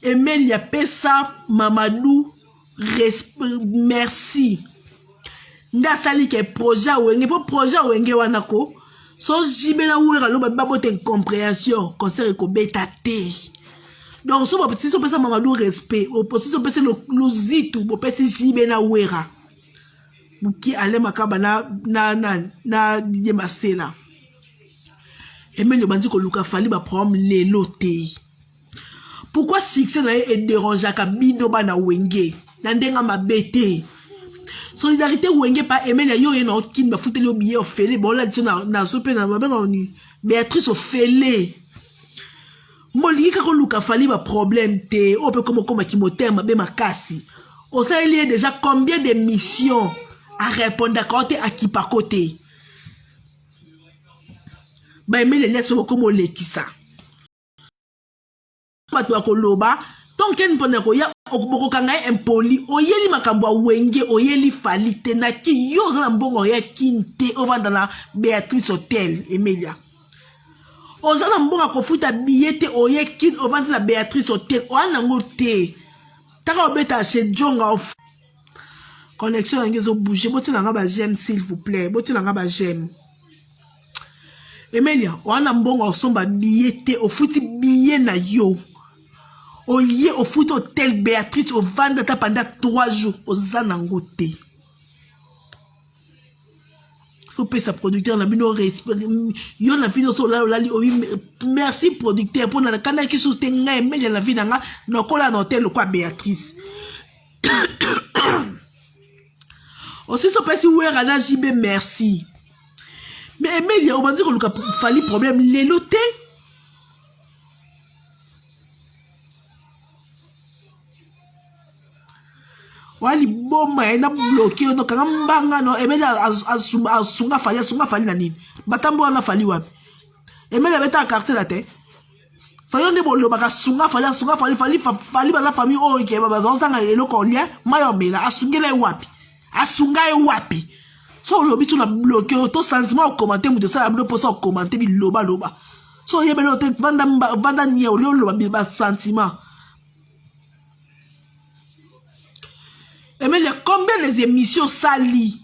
Emelia pesa Mamadou merci. Nda sali ke projet wenge po projet wenge wanako. So jibena wera lo babo te incompréhension concert ko beta te. Donc so petit so pesa Mamadou respect, opposition pesa lo zitu bo pesa jibena wera. Buki ale makaba na Didier Masela. Emelia bandi ko luka fali ba problème lelo te. Pourquoi succès est dérangeant à bino bana wenge nandenga mabete solidarité wenge pas Emelia yo eno kin ba futeli obiye ofele bon la na sope na mabenga oni Béatrice ofele moli ka ko luka fali ba problème te o pe comme kimoterme be makasi o ça il y a déjà combien de missions à répondre à côté à qui par côté ba Emelia laisse comme lekisa Patwa koloba donc ken pona ko ya okuboko kanga impoli oyeli makambo wenge oyeli fali te na ki yo za mbongo ya kinte ovanda na Béatrice Hotel Emelia ozana mbongo ko futa billet oye kin ovanda na Béatrice Hotel oana ngote taka obeta chez Jonga of connexion ngezo bouger botina nga ba j'aime s'il vous plaît botina nga ba j'aime Emelia oana mbongo osomba billet o futi billet na yo au lieu au foot hôtel Béatrice au vendata pendant 3 jours aux Zanangote. Faut payer sa producteur na bino respect. Yo na fino so la merci producteur pour na kana ki soutenga Emelia na vida nga na kola na hôtel quoi Béatrice. Aussi so pesi wera na jibe merci. Mais Emelia on va dire que le fali problème l'éloté. Wali bomba ena bloqué no kangambanga no Emelia asunga fali na nini batambo na fali wapi Emelia beta quartier la te fali ne bolo baka sunga fali ba la famille o ke baba zosanga eloko lia mayo mela asungela wapi so lobi tu na bloqué to sentiment au commenter mu de ça abno posa au commenter bi loba so yebelo te vanda nia o loba ba sentiment Emelia, combien les émissions sali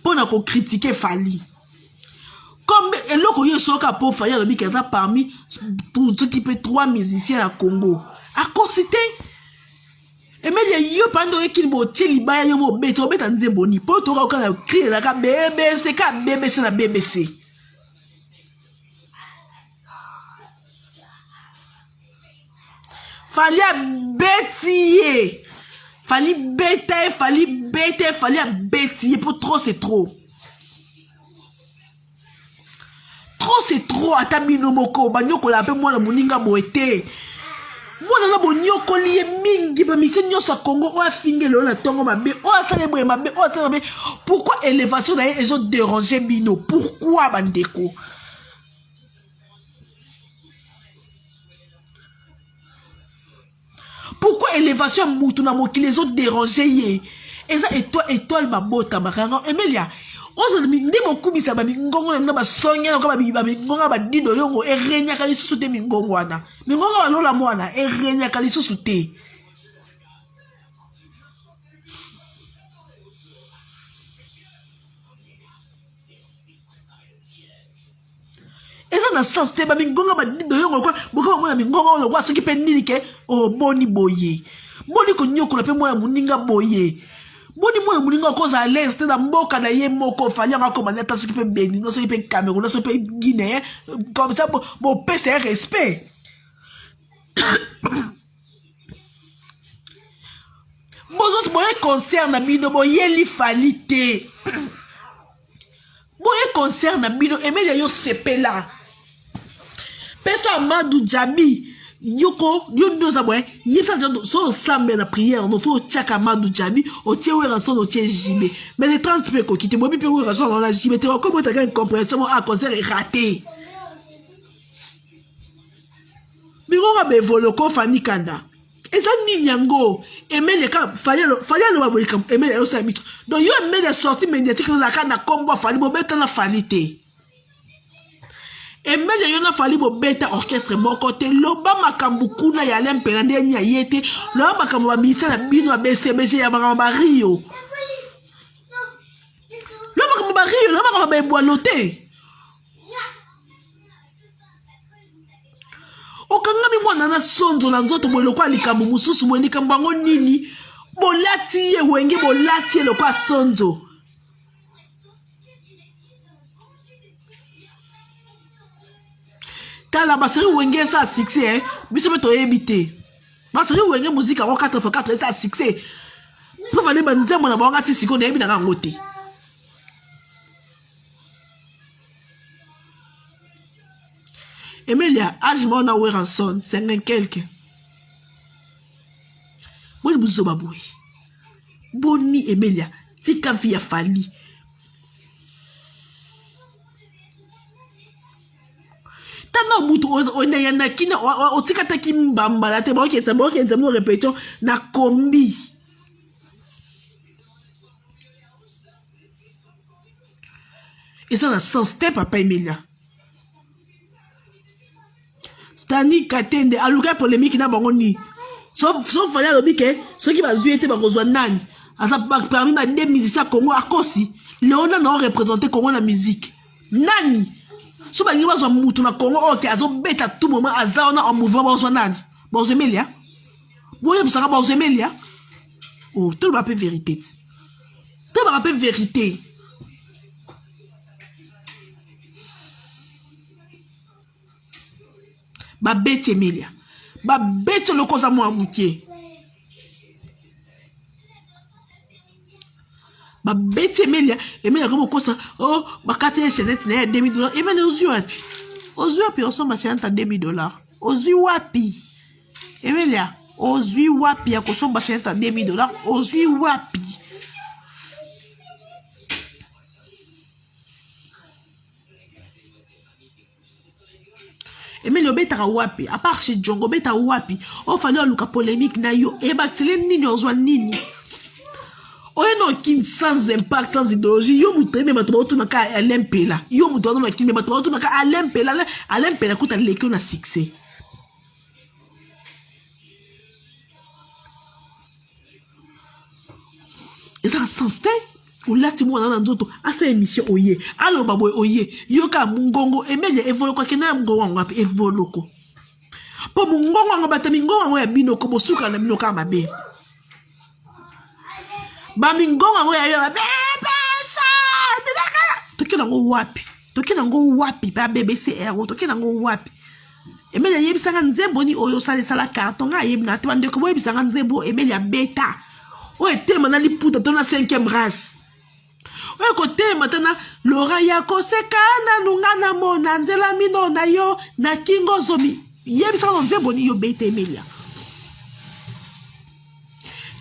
pour nous critiquer Fali? Combien et là qu'on y soka pour Fali le bic parmi tout qui peut 3 musiciens à Congo. À conciter Emelia yo pendant qu'il botie libaya yo mo beto beta nzemboni pour to ka na crier la ka BBC na BBC. Fali a bétier. Fali a bêtiller pour trop c'est trop. Trop c'est trop atabino moko banyoko la pe mwana muninga boete. Mwana na bonyoko liye mingi ba misenyo sa Congo o afingelo na tongo mabe o asale boye mabe o asale mabe. Pourquoi élévation na ils ont dérangé bino? Pourquoi bandeko? Pourquoi élévation moutou na moki les autres dérangés yé? Et ça étoile ma bota makanga Emelia. On se dit beaucoup bisa ba mingongo na ba sonya na ba mingongo ba dido yongo e renya kali susu te mingongo wana. Mingongo wa lola mwana e renya kali susu te. Et ça na sens te ba mingongo ba dido yongo kwa boko mwana mingongo lo kwa soki pe nini ke o boni boye. Boni ko nyoko na pe mwana muninga boye. Boni mwana muninga ko za l'est na mboka na ye moko fali nga ko maneta soki pe Bénin, no soki pe Cameroun, no soki pe Guinée, comme ça bon pèse respect. Bozos boye concerne bino boye li fali te. Boye concerne bino Emelia yo sepela. Pesa Amadou Djami yoko yo ndoza boye yisa so sambe na prière no faut tchaka Amadou Djami o tie we ranson o tie jimé mais les 30 pe ko kité mo bi pe we ranson na jimé te comme ta une compréhension à concert est raté biro ba bevolo ko fani kanda et ça ni nyango Emelia ka fallait le ba kam Emelia yo sa mitro donc yo Emelia sorti médiatique na kana kombo fali bo beta na falité. Emelia yona fali bo beta orchestre moko te loba makambu kuna ya lempela nde nya yete loba makambu ba ministère na bino BCBG ya makambu Rio loba makambu Rio loba makambu ba boalote okangami mwana na sonzo na nzoto boloko likambu mususu mwe likambu ngo nini bolati ye wenge bolati ye lokwa sonzo tala baseri wenge sa succès biso beto ebité baseri wenge musique en 4x4 ça succès pour aller banzembo na bango ti siko na yebi na ngote Emelia âge mon na weranson 50 quelque moi buzo baboui boni Emelia tika via fali tana mutu ona yana kina otika taki mbamba la te bokenza mo répétition na kombi et ça na sens te papa Emelia Stani Katende aluka polémique na bango ni sauf fanya lobike ceux qui bazui été bakozwa nani asa parmi ba deux musiciens Congo akosi Léona na représenter Congo na musique nani so ba ngiba zo mutu na Congo oke azo beta tout moment azaona en mouvement bazwa nani bazwa Emelia boye bisaka bazwa Emelia oh tout le vérité tout le rappel vérité ba bête Emelia ba bête le cause à moi moukier ba bête Emelia comme cause oh ba kate chenette na $2000 Emelia ozui wapi osoma chenette $2000 ozui wapi Emelia ozui wapi ya kosomba chenette $2000 ozui wapi Emelia obetaka wapi à part chez Djongo beta wapi o fallait luka polémique na yo e batile nini ozwa nini oye no kin sans impact sans idéologie yo mutreme bato ba tuna ka alempela yo muto na kin bato ba tuna ka alempela kuta leki na succès eza sens te ulati mwana na nzoto asa émission oye alo baboy oye yoka mungongo Emelia evoloko kena mungongo ngapi evoloko po mungongo ngabata mingongo ya binoko bosuka na binoka mabe ba mingongo ya yo bebesa tokena ngo wapi ba BBC ero tokena ngo wapi Emelia yebisanga nzembo ni oyo sala carton nga yebina te bande ko yebisanga nzembo Emelia beta o etema na liputa tona 5e race oyo kotema tana lora ya kosekana nungana mona nzela mino na yo na kingo zomi yebisanga nzembo ni yo beta Emelia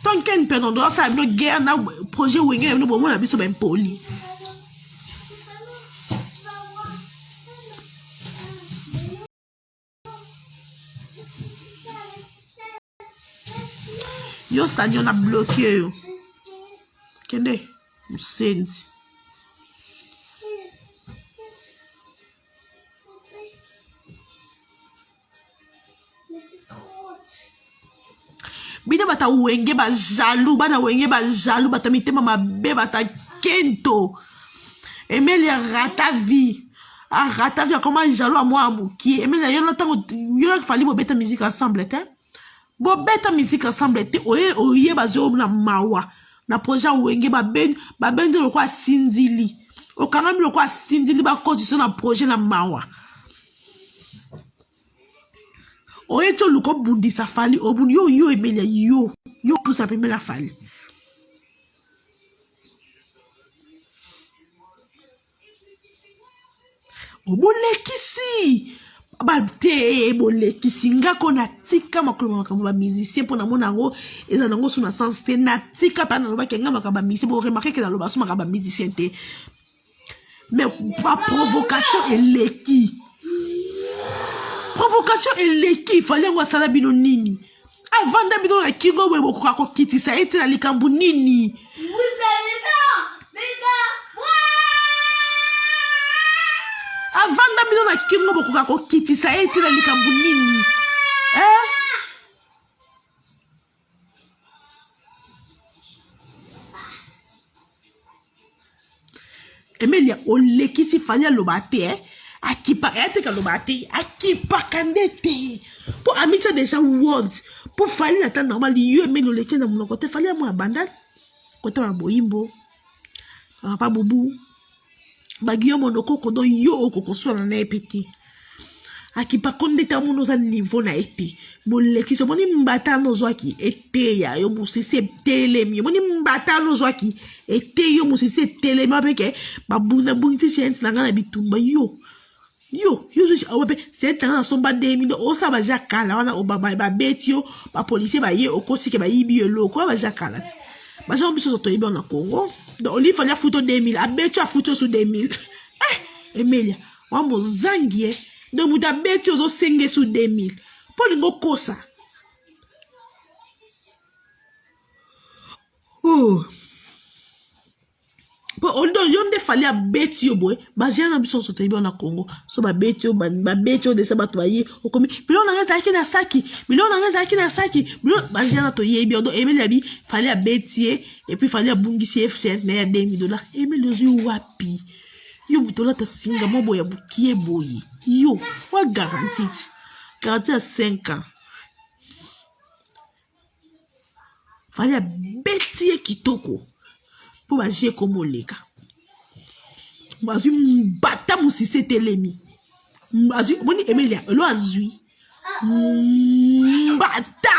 tant qu'un perdant doit ça no guerre na projet wenge no bomo na biso ba impoli yo stadion na bloqué yo kende musenzi bina bata wenge ba jaloux bana wenge ba jaloux bata mitema mabe bata kento Emelia rata vie comment jaloux à moi amuki Emelia yo tango yo fali bo beta musique ensemble te bo beta musique ensemble te oye bazo na mawa na projet wenge ba ben le kwa sindili okanga mi le kwa sindili ba condition na projet na mawa oye to luko bundi sa fali obun yo Emelia yo tout ça la fali obolekisi bate bolekisi ngako na tika makolo ba musicien pona mona ngo eza nango suna sens te na tika pa na loba kenga makaba musicien bo remarquer que na loba suma makaba musicien te mais pas provocation eleki il fallait ngo sala bino nini avant d'abino la kingo bo bokoka ko kitisa ete na likambu nini avanda bino na kingo bokoka kokitisa ye tina likambo nini Emilia olekisi fali aloba te akipa ete ka loba te akipa kandete po amicha déjà words po fali na ta normal yo Emilia oleki na monoko te fali mo abandal kota ba boyimbo pa bubu bagio monoko kodo yo okokoswana na epeti akipa kondeta muno za niveau na ete moleki so moni mbata no zwaki ete ya yo musisi telemi moni mbata no zwaki ete yo musisi telemi apeke babuna bunti chance na ngana bitumba yo zo awape c'est na somba demi do osa ba jakala wana obaba ba betio ba policier ba ye okosike ba yibi lo ko ba jakala ti ba jambo biso to yibi na Congo do oli fanya photo 2000 abetio a photo su 2000 Emilia wa mozangie do muda betio zo senge su 2000 poli ngo kosa po ondo yonde fali a betio boy ba jana biso so to yibi na Congo so ba betio de sabato ba ye okomi bilo na ngeza akina saki bilo ba jana to yibi ondo Emilia bi fali a betie et puis fali a bungisi FC na ya $20 Emilia zo wapi yo butola ta singa mobo ya bukie boyi yo wa garantie à 5 ans fali a betie kitoko pour manger comme oleka mazu mbata musise telemi mazu boni Emilia lo azui mbata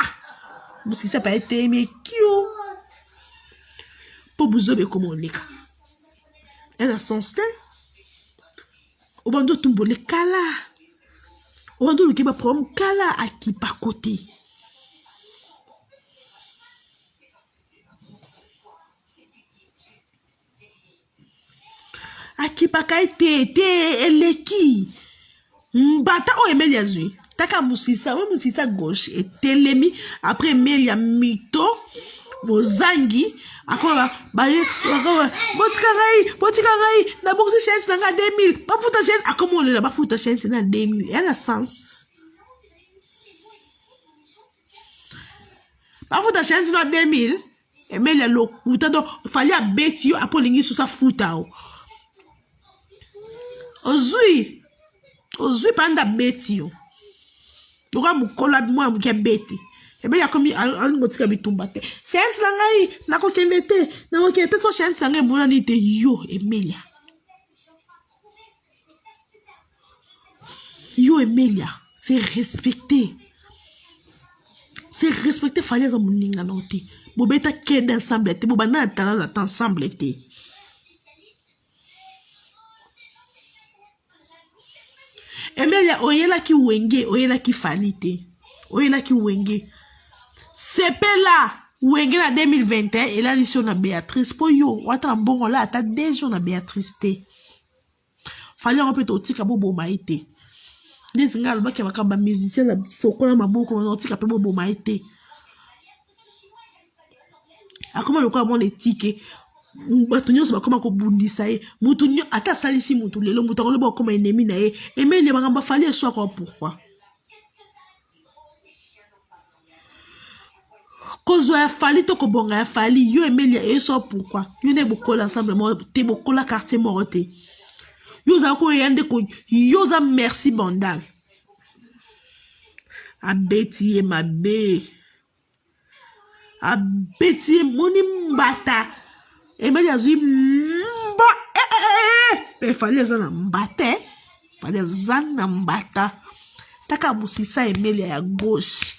musise pa etemi kio pour buzobe comme oleka elle a son style obando tumbole kala obando lukiba prom kala akipa côté akipaka ete eleki mbata o Emilia zui taka musisa gauche etelemi après Emilia mito bozangi akoba baye botika ngai na boxi chance na 2000 ba futa chance akomolela ba futa chance na 2000 elle a sens ba futa chance na 2000 Emilia lo utado fali a betio apolingi susa futa o ozui panda betio doka mukola mwa mke beti Emilia komi alimotika bitumba te chance na ngai na kokende te na kokende so chance na ngai mona ni te yo Emilia c'est respecter fali za muninga na te bobeta kende ensemble te bobana tala ensemble te Emilia oyela ki wenge oyela ki fali te oyela ki wenge sepela wenge na 2021 ela lisio na Béatrice po yo wata mbongo la ata 2 jours na Béatrice te fali on peut otika bobo maite desinga alba ke bakamba musicien na sokola maboko na otika pe bobo maite akoma lokwa mon etike bato nyonso bakoma kobundisa ye mutu nyo ata salisi mutu lelo mutu akoloba okoma ennemi na ye Emilia bakamba fali eswa kwa pourquoi kozwa ya fali to kobonga ya fali yo Emilia eso pourquoi yo ne bokola ensemble mo te bokola quartier moko te yo za ko yande ko yo za merci bondal abeti mabe abeti moni mbata Emilia zui mba pe fali za na mbate fali za na mbata taka musisa Emilia ya gauche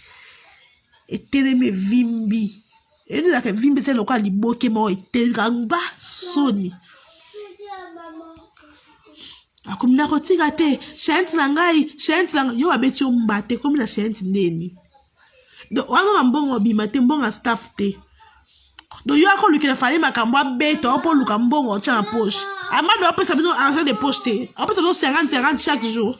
eteleme vimbi eni la ke vimbi se lokwa liboke mo etelanga soni akomina kotika te chance na ngai yo abeti mbate komi na chance ndeni do wana na mbongo bima te mbongo staff te do yo akolukela fali makambo abeto opo luka mbongo tia na poche amambe opesa bino argent de poche te opesa bino 50 chaque jour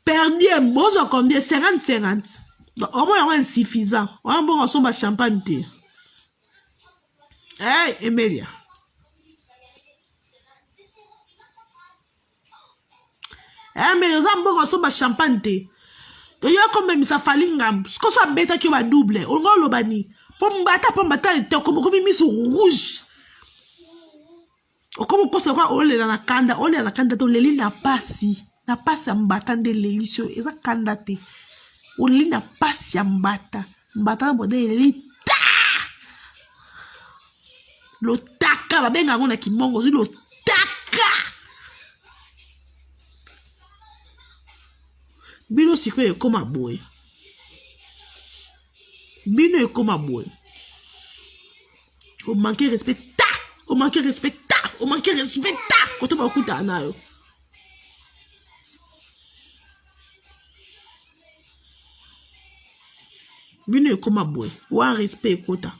perdu bozo combien 50 donc au moins insuffisant on bon on somba champagne te Emilia Mais ils ont beaucoup de champagne. Donc, il y a comme même ça falingam. Ce qu'on soit bête qui va doubler. On va le bannir. Pour m'battre, comme mis sur rouge. Comme on pense qu'on est dans la kanda, on est dans la kanda, on est na passi. Na passi à m'battre de l'élision. Et ça kandate. On est na passi à m'battre. M'battre de l'élision. Le taka, va bien on a qui mongo, le taka. Bino si quoi comme un boy. Bino est comme un boy. On manque respect ta, on manque respect ta, on manque respect ta. Quand on va écouter Anna. Bino est comme un boy. Ou un respect kota.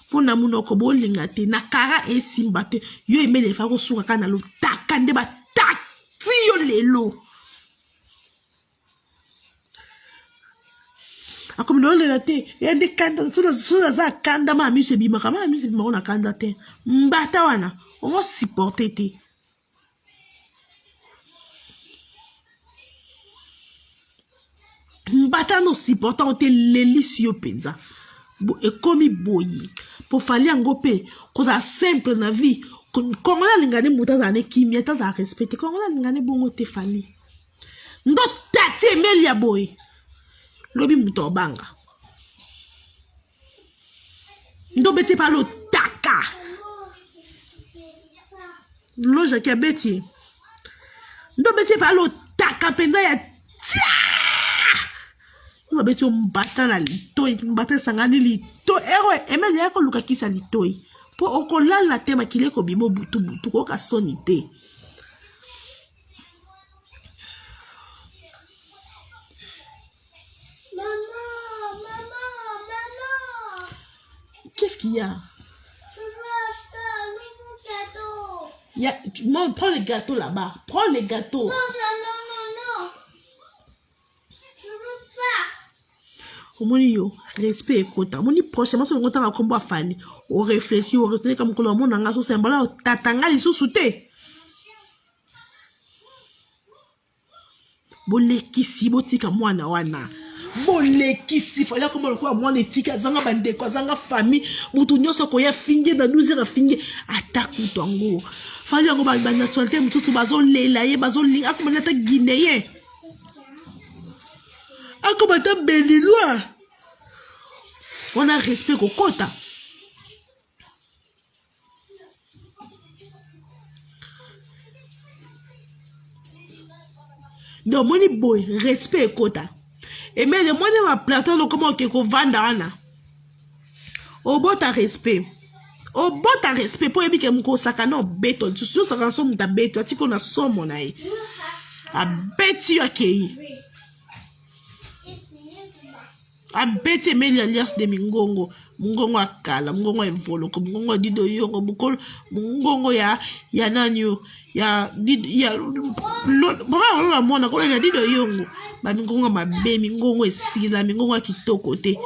Pour na muno ko bolingate na kara e simbate yo eme le fa ko suka kana lo takande ba taxi yo lelo akomi no le te ya de kanda so za kanda ma mi se bima kama mi se bima ona kanda te mbata wana on supporter te mbata no supporter te lelisi yo penza et comme boyi pour fali angope cause simple na vie quand on a lingane muta za ne kimia ta za respecter quand on a lingane bongo te fali ndo tati emelia boy lobi muto banga ndo bete pa lo taka loja ki beti ndo bete pa lo taka penza ya on va mettre mbata la litoi mbata sangani litoi eme ya ko luka kisa litoi po okola la tema kile ko bimo butu ko ka sonite maman qu'est-ce qu'il y a? Je veux acheter un nouveau gâteau. Prends les gâteaux là-bas, prends les gâteaux. Non. Omoni yo respect ekota moni prochainement so ngota ba kombo afani o réfléchir o retourner comme ko mona nga so sembala tatanga lisusu te bolekisi botika mwana wana bolekisi fala comme ko mwana etika zanga bandeko zanga famille mutu nyonso ko ya finge na 12 heures finge attaque mutango fala ngo ba nationalité mutu bazo lela ye bazo linga ko mona ta guinéen comme ta Béninois. On a respect au quota. Donc, mon boy, respect au quota. Et mais le monde va plateau comment que vanda ana. Au beau ta respect. Au beau ta respect pour éviter que mon sakano béton. Tu sais ça rançon ta béton. Tu connais son mon aïe. A bétu akei. Abete meli alias de mingongo akala mingongo evolo ko mingongo dido yongo mukolo mingongo ya nanyo ya baba la mona ko ya dido yongo ba mingongo mabe mingongo esila mingongo akitoko te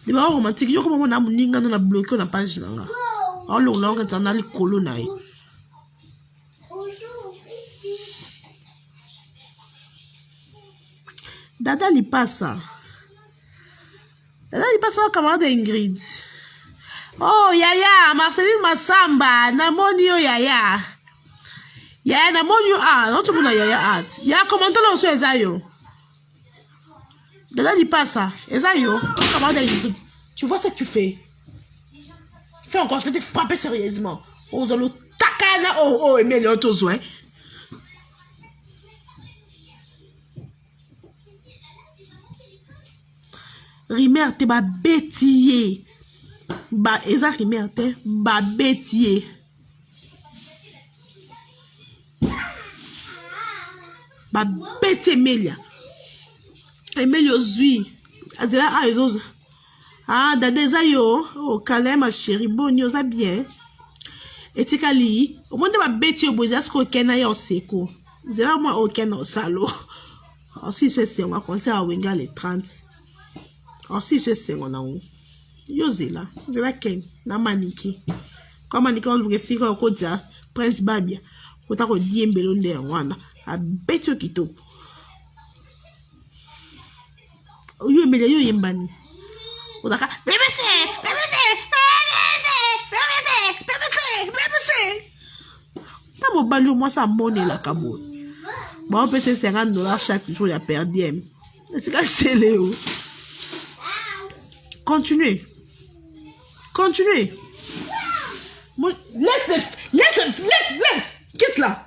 de ba romantique yo ko mona muninga na bloquer na page nanga alo longa tana likolo nae Dada li passa wa camarade Ingrid. Oh Yaya, Marceline Massamba, namoni yo Yaya. Yaya namoni yo non tu mona Yaya art. Ya comment on so ezayo. Dada li passa, ezayo, camarade Ingrid. Tu vois ce que tu fais? Fais encore, je vais te frapper sérieusement. Oh zolo takana oh Emile otozo hein. Rimer te ba betiye ba eza rimer te ba betiye ba beti Emelia zui azela ezo dada eza yo o kale ma chérie boni oza bien etikali o monde ba beti yo boza sko kena ya oseko zela moi o kena osalo aussi c'est on va concert à Wenga les 30. Alors si je sais on a où yo zela ken na maniki Kama nikaona sika okoza Prince Babia. Otako diembelo nde wana. Abeto kitoko. Yo Emelia yo yembani. Otaka BBC. Tamo bali moi ça monnaie la cabo. Bon peut c'est $50 chaque jour ya per diem. C'est que c'est Léo. Continuez. Laisse. Quitte là.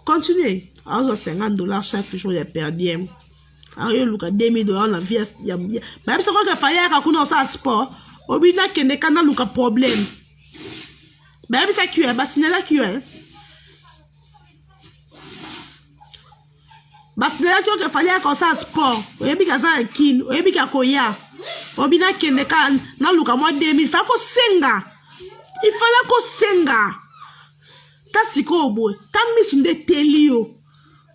Continuez. Alors $50 chaque jour ya per diem. Alors luka $2000 la vie ya. Même ça quoi fallait ka kuna ça sport. Obina kende kana luka problème. Même ça qui est basinela qui est. Basinela qui est fallait ka ça sport. Oyebi ka ça kin, oyebi ka koya. Obina kende kana na luka moi 2000 fa ko senga. Il fallait ko senga. Tasiko boy, tamisu nde telio.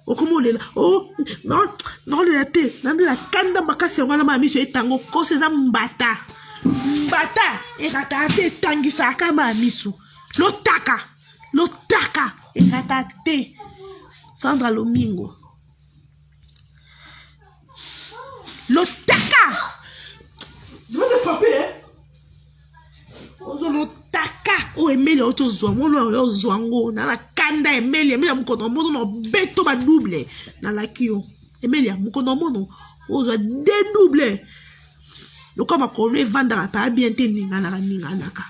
Okomolela. Oh, non le té, na la kanda makasi ngwana ma miso etango ko seza mbata. Mbata ekata te tangisa kama misu. Lotaka ekata te. Sandra Lomingo. Lotaka. Je vais te frapper, hein. Ozo lotaka o Emelia oto zwango lo zwango na la kanda Emelia mukono mono no beto ba double na la kio Emelia mukono mono ozo dédouble donc comme ko le vendre pas bien te ninga na ka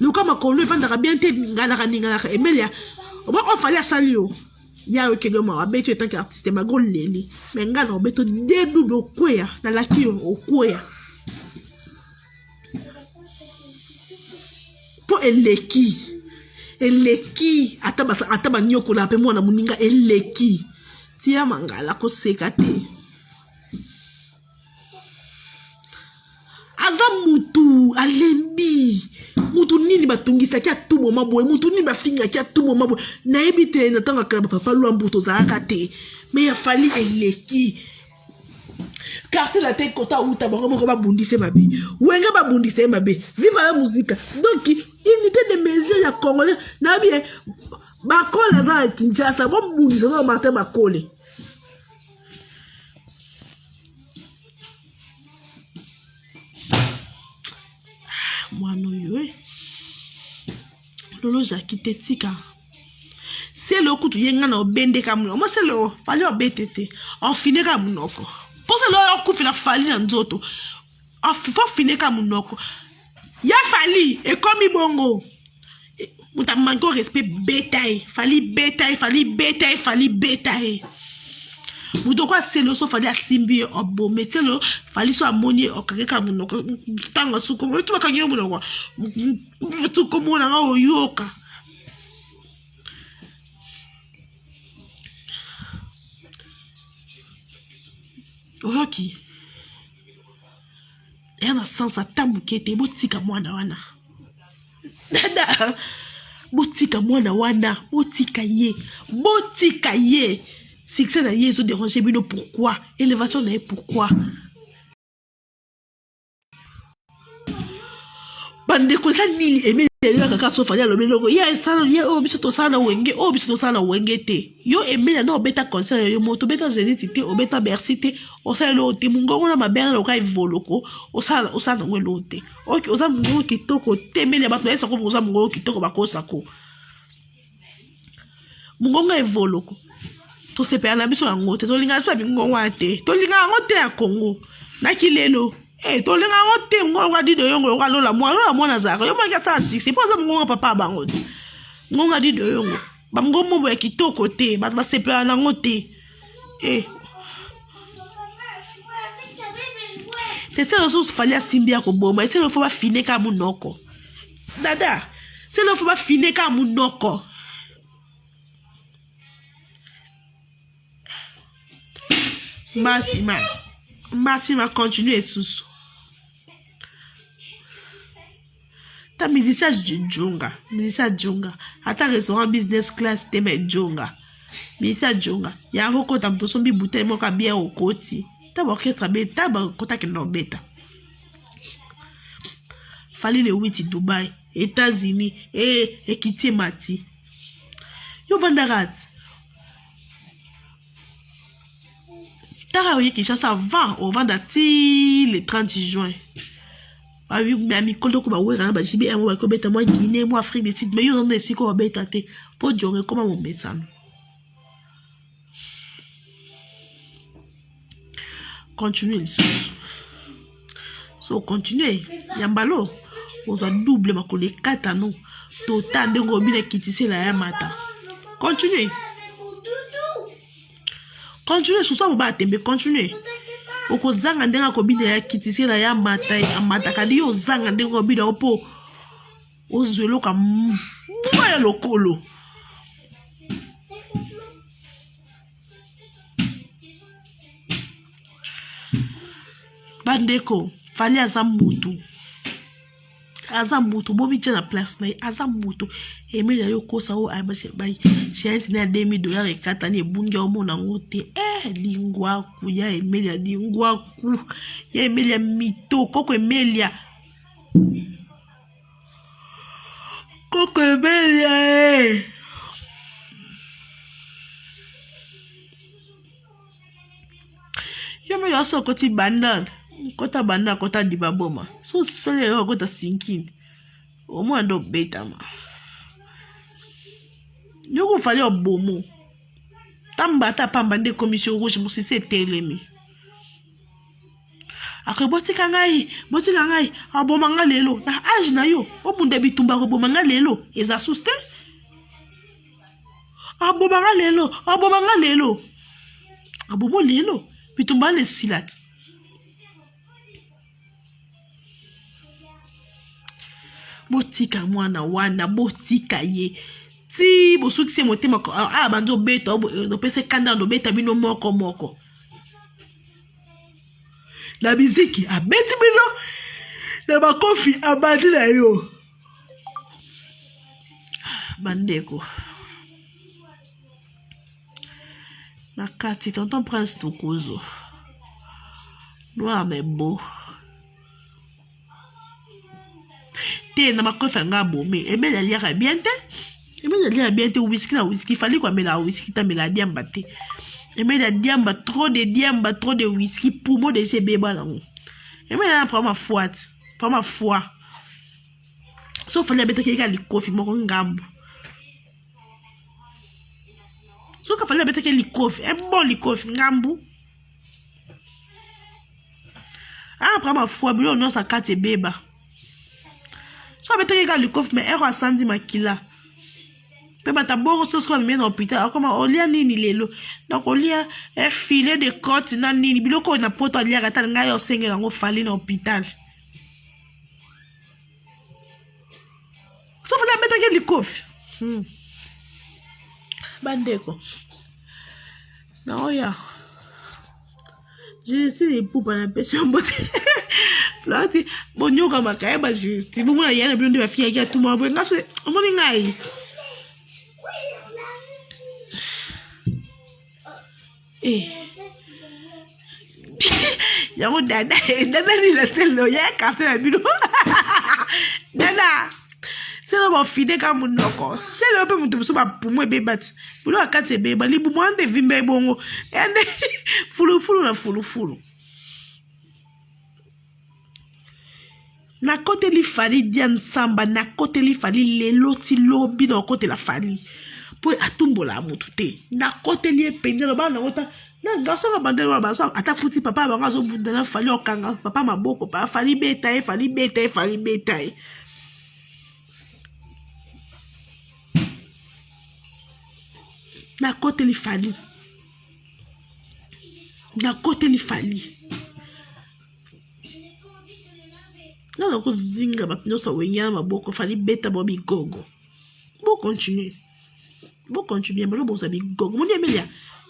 donc comme ko le vendre bien te ninga na ka Emelia on va fallait salio ya okele ma abeto tant qu'artiste ma gros leli mais ngana obeto dédouble okoya na la kio okoya po eleki ataba nyoko la pe mwana muninga eleki tia mangala ko sekate aza mutu alembi mutu nini batungisa kia tumo maboy mutu nini bafinga kia tumo maboy na ebite na tanga ka papa lwambu to zaka te mais ya fali eleki car c'est la tête kota uta bango ba bundise mabe wenga ba bundise mabe vive la musique donc unité de mesure ya congolais na bien bakola za Kinshasa bon bundise na Martin bakole mwana yo lolo jakite tika c'est le kutu yenga na obende ka muno mo c'est le fali obetete on finit ka munoko pour ça là ku fina fali na nzoto on faut finir ka munoko ya fali et comme ibongo muta manko respect bétail fali bétail muto kwa c'est le so fali asimbi obo mais le fali so amoni okaka munoko tanga suko tu bakanyo munoko tu komo na nga oyoka Oyoki yana sansa tambukete botika mwana wana dada botika mwana wana botika ye succès na ye so déranger bino pourquoi élévation na ye pourquoi bande ko sa nili Emelia kaka so fanya lo meloko ya sana ye o biso to sana wenge te yo Emelia na obeta concert yo moto beta zeniti te obeta Bercy te o sa lo te mungo na mabela lo kai voloko o sa ngwe te okay o sa mungo kitoko te Emelia ba to esa ko o sa mungo kitoko ba ko sako mungo ngai voloko to se pe na biso ngote to linga so bingo wate to linga ngote ya Congo na kilelo to lenga ngote ngwa dido yongo kwa lola mwana zaka yo maka sa 6 pas ngo papa bango ngonga dido yongo ba ngomo bo kitoko te ba sepela na ngote c'est ça le sous fallait simbia ko bomba c'est le faut pas finir ka munoko dada c'est le faut pas finir ka munoko Merci ma continuer sous ta musicien Djonga ata restaurant business class te me Djonga Misa jonga. Ya voko tam to sombi bouteille moka bien au koti. Taba orchestre beta taba kota ke no beta. Fallait le witi Dubaï, États-Unis et quitter Mati. Yo bandarat. Tara oye qui chasse avant au vendati le 30 juin. Ba wi mi ami koldo ko ba wera ba jibi en wa ko beta moi Guinée moi Afrique du Sud mais yo non si ko beta te po jonge comment mon mesano. Continuez les choses. So continuez. Yambalo. Oza double ma kole 4 ans. Total de ngobine kitise la ya mata. Continuez. Continuez sur ça vous ba tembe continuez. Oko zanga ndenga ko bine ya kitise la ya mata amata kadi yo zanga ndenga ko bine opo ozwelo ka mwa lokolo. Bandeko fali azamutu bobi tena place na azamutu Emilia yo kosa o ay bay chient na $2000 et 4 ans bunga omona ngote lingwa ku ya Emilia lingwa ku ya Emilia mito koko Emilia yo me yo so koti bandal kota banda kota dibaboma so sele yo kota sinkin o mo ando beta ma yo ko fali obomo tamba ta pamba nde commission rouge musise telemi akwe botika ngai aboma nga lelo na age na yo obunda bitumba ko boma nga lelo eza suste aboma nga lelo abomo lelo bitumba le silat. Botika mwana wana botika ye ti bosuki se motema ko banzo beta no pese kanda no beta bino moko la musique abeti bino na bakofi abandi na yo bandeko na kati tonton Prince Tokozo noir mais beau te na makofi nga bomé Emilia liaka bien te whisky fallait quoi mais la whisky ta mela diamba te Emilia diamba trop de whisky pour moi de chez bébé là Emilia prend ma foi sauf fallait bête que li kofi moko ngambu so ka fallait bête que li kofi bon li kofi ngambu prend ma foi bilo non sa carte bébé so bête que li kofi mais ero asandi makila pe bata bongo so so me na hôpital comme olia nini lelo donc olia filet de côte na nini biloko na poto alia kata nga yo sengela ngo fali na hôpital so fallait bête que li kofi bandeko na oya je suis les poupa na pesa mbote plati bonyoka makaiba juste bomo ya na bindo ba fia ya tuma bo ngaso omoni ngai yango dada ni la selo ya carte na bino dada selo ba fide ka munoko selo pe mutu so ba pumo be bat bulo akate be ba libu mo ande vimbe bongo ande fulu na kote li fali dian samba na kote li fali lelo ti lobi na kote la fali po atumbola mutu te na kote li ependelo ba na ngota na gaso ba bandelo ba so atafuti papa ba ngazo bunda na fali okanga papa maboko pa fali beta na kote li fali na ko zinga ba pinosa wenya maboko fali beta bo bigogo bo continuer mbalo boza bigogo moni Emilia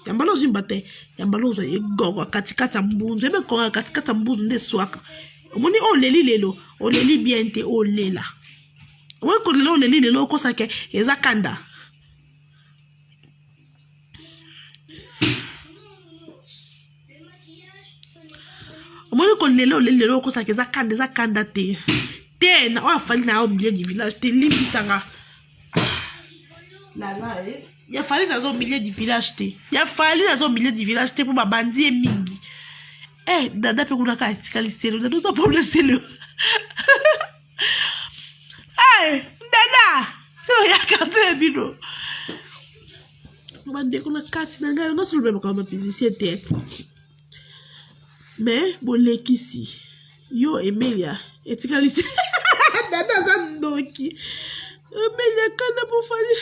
yambalo zimbate yambalo zo igogo katikata mbunzu ebe ko katikata mbunzu nde swaka moni oleli lelo oleli bien te olela we ko lelo oleli lelo ko sake ezakanda Omoni ko lelo ko sakeza kanda te. Te na o afali na au milieu du village te limbisanga. Lala ya fali na zo milieu du village te. Ya fali na zo milieu du village te pour ba bandi e mingi. Dada pe kuna ka etikali selo, dada za problème selo. Dada, so ya kate bino. Ba de kuna kati na ngalo no sulu be ba physicien te. Mais bolekisi yo Emilia etikali selo. Dada za ndoki. Emilia kana po fali.